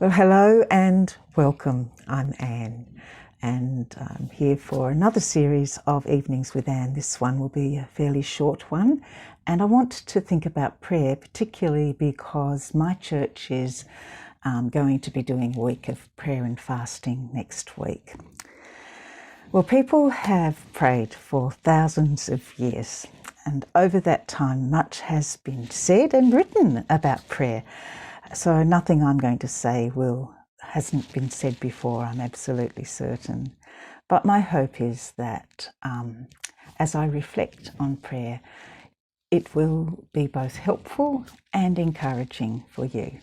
Well, hello and welcome. I'm Anne, and I'm here for another series of Evenings with Anne. This one will be a fairly short one, and I want to think about prayer, particularly because my church is going to be doing a week of prayer and fasting next week. Well, people have prayed for thousands of years, and over that time much has been said and written about prayer. So nothing I'm going to say hasn't been said before, I'm absolutely certain. But my hope is that as I reflect on prayer, it will be both helpful and encouraging for you.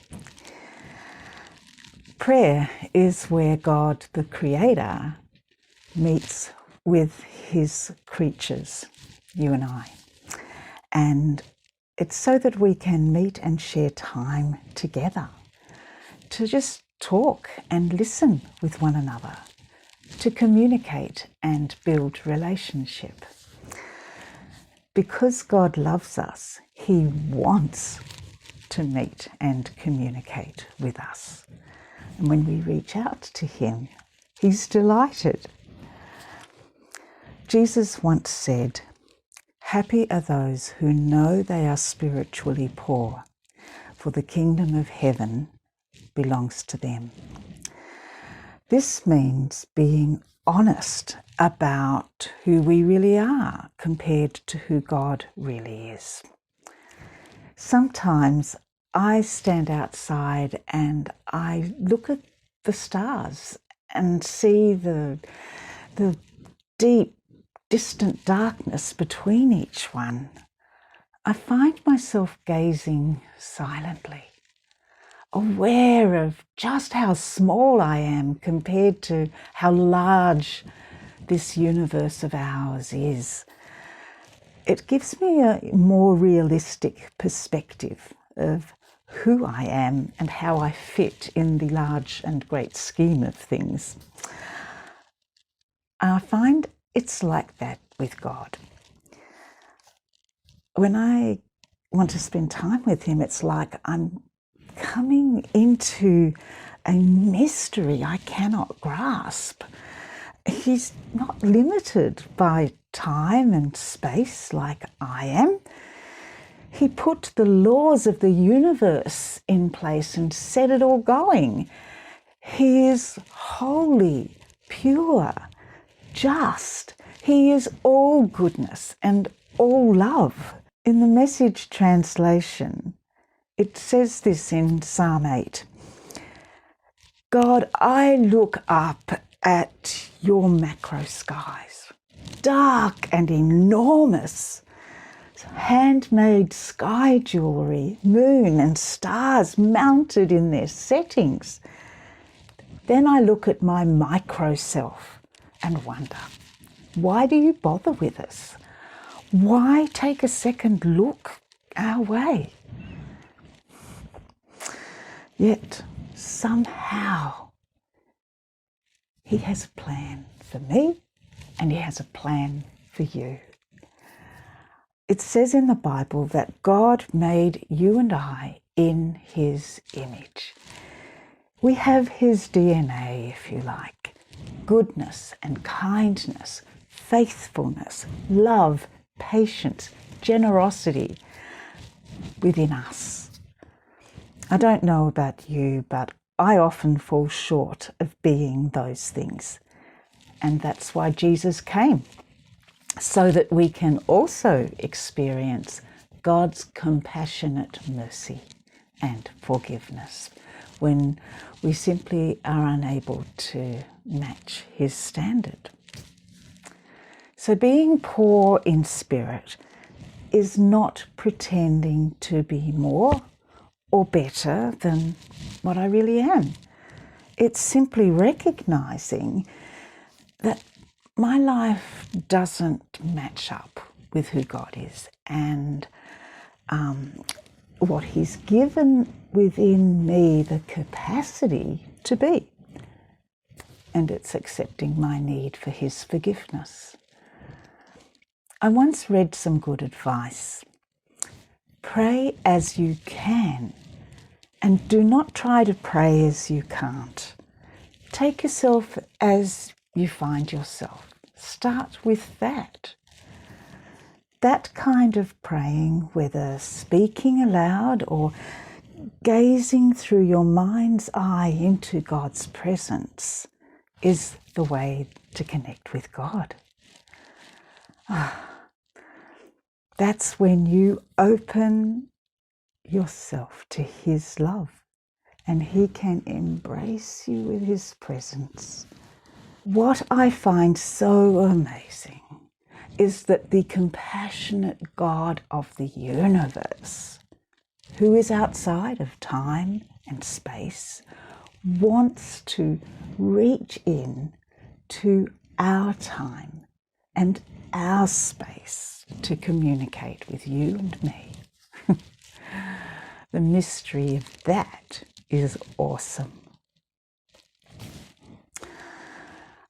Prayer is where God, the Creator, meets with his creatures, you and I. And it's so that we can meet and share time together, to just talk and listen with one another, to communicate and build relationship. Because God loves us, he wants to meet and communicate with us. And when we reach out to him, he's delighted. Jesus once said, "Happy are those who know they are spiritually poor, for the kingdom of heaven belongs to them." This means being honest about who we really are compared to who God really is. Sometimes I stand outside and I look at the stars and see the deep, distant darkness between each one. I find myself gazing silently, aware of just how small I am compared to how large this universe of ours is. It gives me a more realistic perspective of who I am and how I fit in the large and great scheme of things. I find it's like that with God. When I want to spend time with him, it's like I'm coming into a mystery I cannot grasp. He's not limited by time and space like I am. He put the laws of the universe in place and set it all going. He is holy, pure, just. He is all goodness and all love. In the Message translation, it says this in Psalm 8. God, I look up at your macro skies, dark and enormous, handmade sky jewelry, moon and stars mounted in their settings. Then I look at my micro self and wonder, why do you bother with us? Why take a second look our way? Yet somehow he has a plan for me and he has a plan for you. It says in the Bible that God made you and I in his image. We have his DNA, if you like, goodness and kindness, faithfulness, love, patience, generosity within us. I don't know about you, but I often fall short of being those things. And that's why Jesus came, so that we can also experience God's compassionate mercy and forgiveness when we simply are unable to match his standard. So being poor in spirit is not pretending to be more or better than what I really am. It's simply recognizing that my life doesn't match up with who God is and what he's given within me the capacity to be. And it's accepting my need for his forgiveness. I once read some good advice. Pray as you can, And do not try to pray as you can't. Take yourself as you find yourself. Start with that. That kind of praying, whether speaking aloud or gazing through your mind's eye into God's presence, is the way to connect with God. That's when you open yourself to His love and He can embrace you with His presence. What I find so amazing is that the compassionate God of the universe, who is outside of time and space, wants to reach in to our time and our space to communicate with you and me. The mystery of that is awesome.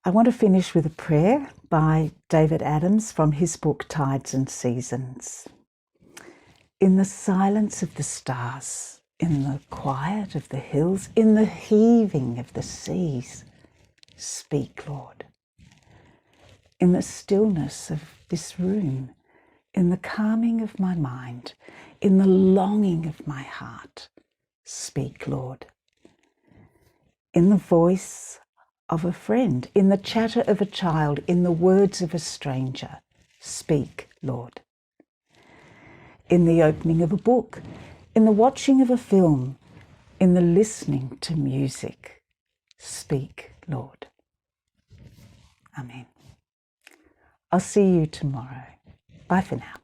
I want to finish with a prayer by David Adams from his book Tides and Seasons. In the silence of the stars, in the quiet of the hills, in the heaving of the seas, speak, Lord. In the stillness of this room, in the calming of my mind, in the longing of my heart, speak, Lord. In the voice of a friend, in the chatter of a child, in the words of a stranger, speak, Lord. In the opening of a book, in the watching of a film, in the listening to music, speak, Lord. Amen. I'll see you tomorrow. Bye for now.